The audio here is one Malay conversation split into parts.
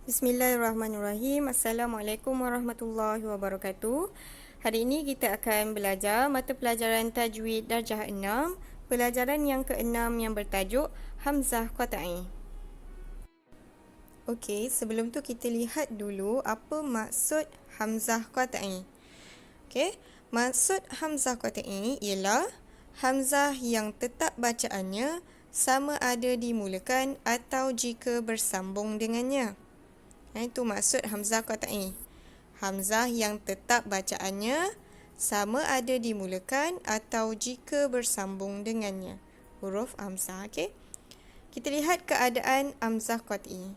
Bismillahirrahmanirrahim. Assalamualaikum warahmatullahi wabarakatuh. Hari ini kita akan belajar mata pelajaran tajwid darjah 6, pelajaran yang ke-6 yang bertajuk Hamzah Qata'i. Okey, sebelum tu kita lihat dulu apa maksud Hamzah Qata'i. Okey, maksud Hamzah Qata'i ialah hamzah yang tetap bacaannya sama ada dimulakan atau jika bersambung dengannya. Itu maksud Hamzah Qata'i. Hamzah yang tetap bacaannya sama ada dimulakan atau jika bersambung dengannya. Huruf Hamzah. Okay? Kita lihat keadaan Hamzah Qata'i.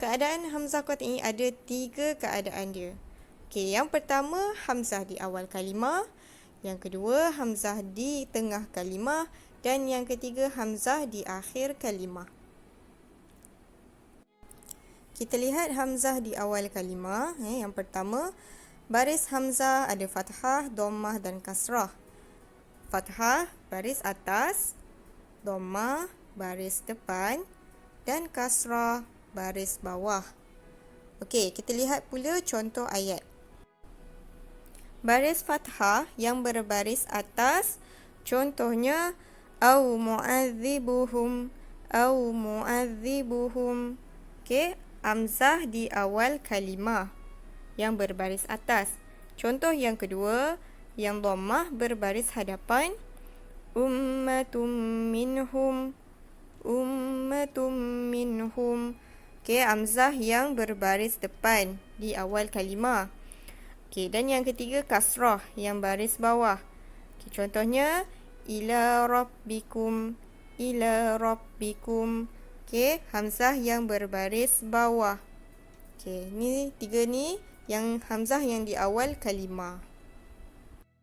Keadaan Hamzah Qata'i ada 3 keadaan dia. Okay, yang pertama, Hamzah di awal kalimah. Yang kedua, Hamzah di tengah kalimah. Dan yang ketiga, Hamzah di akhir kalimah. Kita lihat Hamzah di awal kalimah. Yang pertama, baris Hamzah ada fathah, dhammah dan kasrah. Fathah, baris atas, dhammah, baris depan dan kasrah, baris bawah. Okey, kita lihat pula contoh ayat. Baris fathah yang berbaris atas, contohnya, au mu'adzibuhum, au mu'adzibuhum. Okey. Hamzah di awal kalimah yang berbaris atas. Contoh yang kedua, yang dhammah berbaris hadapan. Ummatum minhum, ummatum minhum. Okey, hamzah yang berbaris depan di awal kalimah. Okey, dan yang ketiga kasrah yang baris bawah. Okey, contohnya ila rabbikum, ila rabbikum. Okey, hamzah yang berbaris bawah. Okey, ni 3 ni yang hamzah yang di awal kalimah.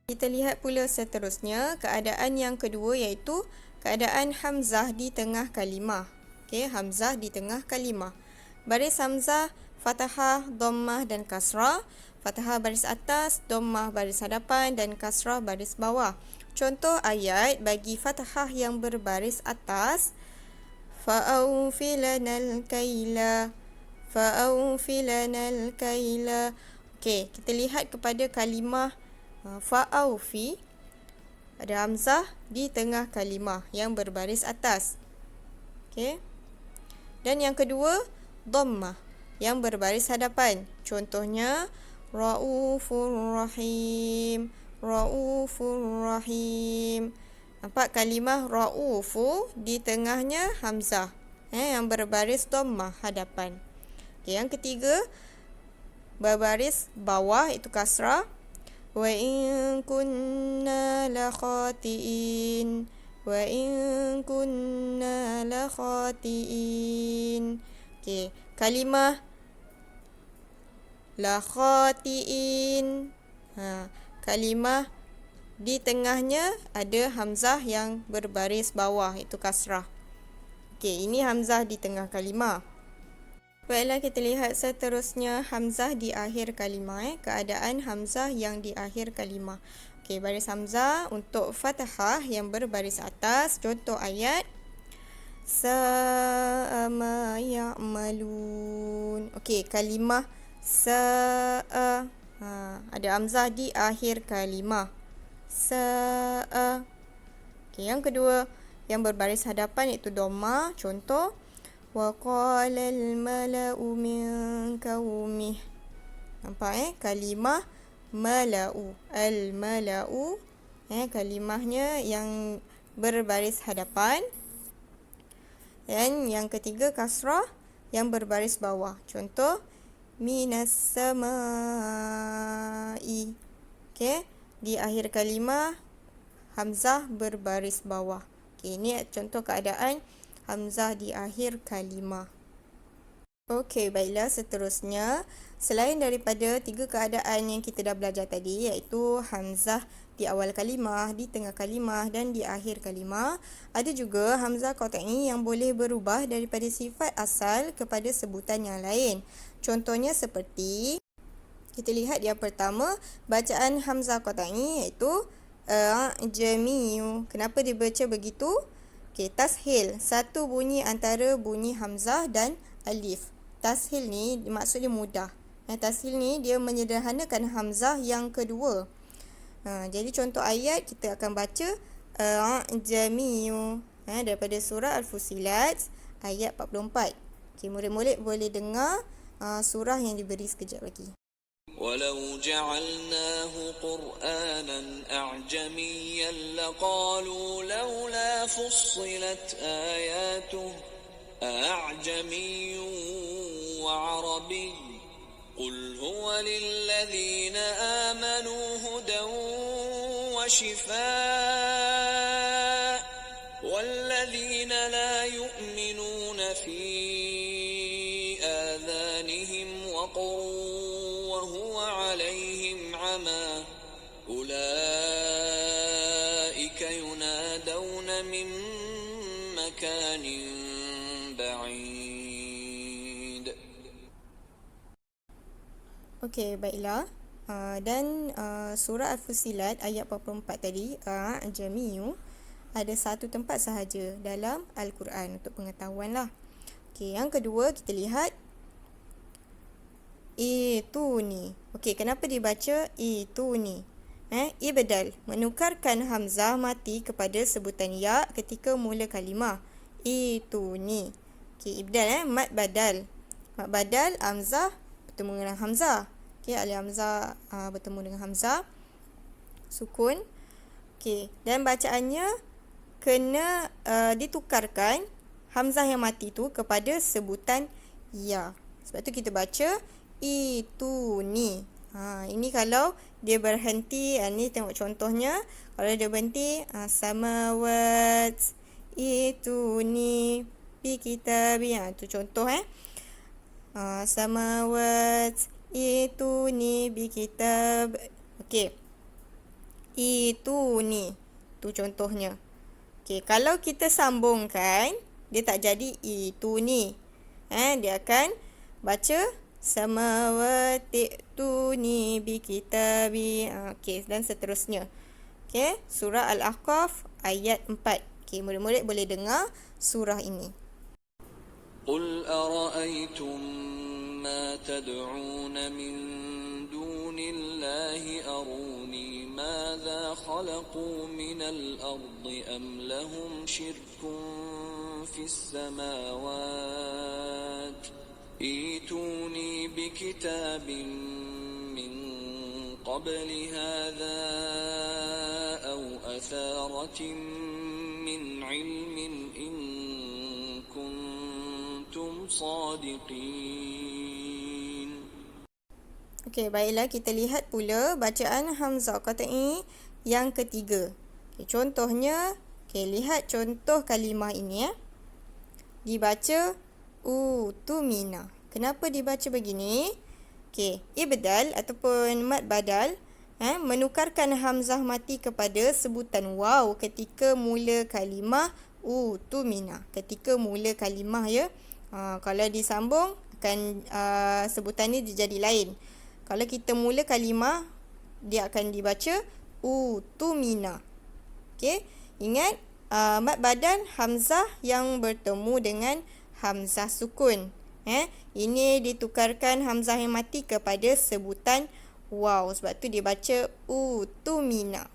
Kita lihat pula seterusnya keadaan yang kedua iaitu keadaan hamzah di tengah kalimah. Okey, hamzah di tengah kalimah. Baris hamzah fathah, dhammah dan kasrah. Fathah baris atas, dhammah baris hadapan dan kasrah baris bawah. Contoh ayat bagi fathah yang berbaris atas, fa'awfilanal kaila, fa'awfilanal kaila. Okey, kita lihat kepada kalimah fa'awfi, ada hamzah di tengah kalimah yang berbaris atas. Okey. Dan yang kedua, dhammah yang berbaris hadapan. Contohnya raufur rahim, raufur rahim. Nampak kalimah ra'ufu di tengahnya hamzah yang berbaris dhammah hadapan. Okay, yang ketiga, berbaris bawah itu kasrah. Wa in kunna la khatiin, wa in kunna la khatiin. Okay, kalimah la khatiin. Kalimah di tengahnya ada hamzah yang berbaris bawah, itu kasrah. Okey, ini hamzah di tengah kalimah. Baiklah, kita lihat seterusnya hamzah di akhir kalimah. Keadaan hamzah yang di akhir kalimah. Okey, baris hamzah untuk fathah yang berbaris atas. Contoh ayat, sa'a ma ya'malun. Okey, kalimah sa'a. Ada hamzah di akhir kalimah. Sa'a. Okey, yang kedua yang berbaris hadapan iaitu dhammah. Contoh wa qala al mala'u min qaumih. Nampak kalimah mala'u, al mala'u kalimahnya yang berbaris hadapan. Dan yang ketiga kasrah yang berbaris bawah. Contoh minas sama'i. Okey, di akhir kalimah hamzah berbaris bawah. Okey, ini contoh keadaan hamzah di akhir kalimah. Okey, baiklah seterusnya, selain daripada 3 keadaan yang kita dah belajar tadi iaitu hamzah di awal kalimah, di tengah kalimah dan di akhir kalimah, ada juga hamzah qata'i yang boleh berubah daripada sifat asal kepada sebutan yang lain. Contohnya seperti kita lihat yang pertama, bacaan hamzah qata'i iaitu jami'u. Kenapa dibaca begitu? Okey, tashil, satu bunyi antara bunyi hamzah dan alif. tashil ni maksud dia mudah. Tashil ni dia menyederhanakan hamzah yang kedua. Jadi contoh ayat kita akan baca A'jamiyu daripada surah Al-Fusilat ayat 44. Okay, murid-murid boleh dengar surah yang diberi sekejap lagi. ولو جعلناه قرآنا أعجميا لقالوا لولا فصلت آياته أعجمي وعربي قل هو للذين آمنوا هدى وشفاء والذين لا يؤمنون في آذانهم وقر وهو عليهم عمى أولئك ينادون من مكان بعيد. Okey, baiklah. Dan surah Al-Fusilat ayat 44 tadi, A'jamiyu, ada satu tempat sahaja dalam Al-Quran untuk pengetahuan lah. Okey, yang kedua kita lihat itu ni. Okey, kenapa dibaca itu ni? Ibdal, menukarkan hamzah mati kepada sebutan ya ketika mula kalimah. Itu ni. Okey, ibdal mad badal. Mad badal hamzah bertemu dengan hamzah. Okey, alif hamzah bertemu dengan hamzah sukun. Okey, dan bacaannya kena ditukarkan hamzah yang mati tu kepada sebutan ya. Sebab tu kita baca itu ni. Ini kalau dia berhenti, ni tengok contohnya. Kalau dia berhenti, samawat itu ni bi kitabi. Tu contoh samawat itu ni bi kitab. Okey. Itu ni. Tu contohnya. Okey, kalau kita sambungkan, dia tak jadi itu ni. Dia akan baca samawati tuni bi kitabi. Okey, dan seterusnya. Okey, surah Al-Ahqaf ayat 4. Okey, murid-murid boleh dengar surah ini. قل أرأيتم ما تدعون من دون الله أروني ماذا خلقوا من الأرض أم لهم شرك في السماوات ائتوني بكتاب من قبل هذا أو أثارة من علم إن كنتم صادقين. Okey, baiklah kita lihat pula bacaan hamzah qat'i yang ketiga. Okay, contohnya, lihat contoh kalimah ini dibaca utumina. Kenapa dibaca begini? Okey, ibdal ataupun mad badal menukarkan hamzah mati kepada sebutan waw ketika mula kalimah utumina. Ketika mula kalimah ya. Kalau disambung akan sebutan ni jadi lain. Kalau kita mula kalimah, dia akan dibaca utumina. Okey, ingat mad badal hamzah yang bertemu dengan hamzah sukun. Ini ditukarkan hamzah yang mati kepada sebutan waw. Sebab tu dia baca utumina.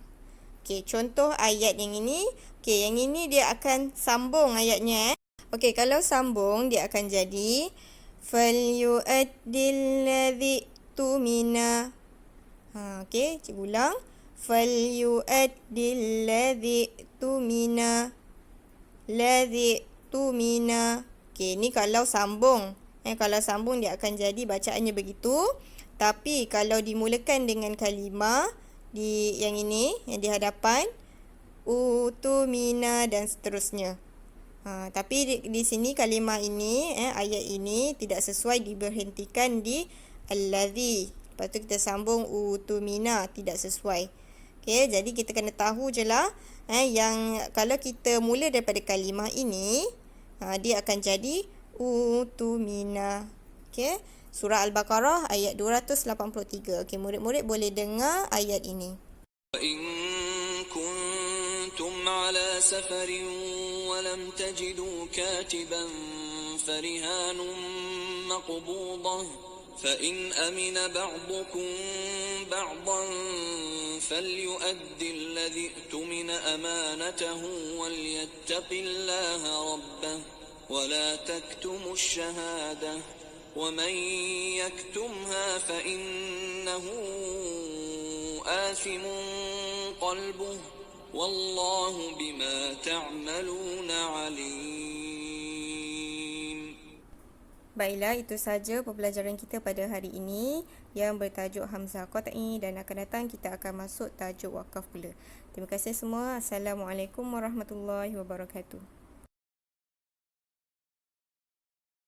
Okey, contoh ayat yang ini. Okey, yang ini dia akan sambung ayatnya. Okey, kalau sambung dia akan jadi falyu'addil ladzi tumina. Okey, cikgu ulang. Falyu'addil ladzi tumina. Ladzi tumina. Okey, ni kalau sambung. Kalau sambung dia akan jadi bacaannya begitu. Tapi kalau dimulakan dengan kalimah di yang ini, yang di hadapan, utumina dan seterusnya. Tapi di sini kalimah ini, ayat ini tidak sesuai diberhentikan di allazi. Lepas tu kita sambung utumina, tidak sesuai. Okey, jadi kita kena tahu je lah yang kalau kita mula daripada kalimah ini, dia akan jadi utumina. Okey, surah Al-Baqarah ayat 283. Okey, murid-murid boleh dengar ayat ini. كنتم على سفر ولم تجدوا كاتبا فرهان مقبوضة فإن أمن بعضكم بعضا فليؤد الذي اؤتمن أمانته وليتق الله ربه ولا تكتموا الشهادة ومن يكتمها فإنه آثم قلبه والله بما تعملون عليم. Baiklah, itu saja pembelajaran kita pada hari ini yang bertajuk Hamzah Qat'i, dan akan datang kita akan masuk tajuk wakaf pula. Terima kasih semua. Assalamualaikum warahmatullahi wabarakatuh.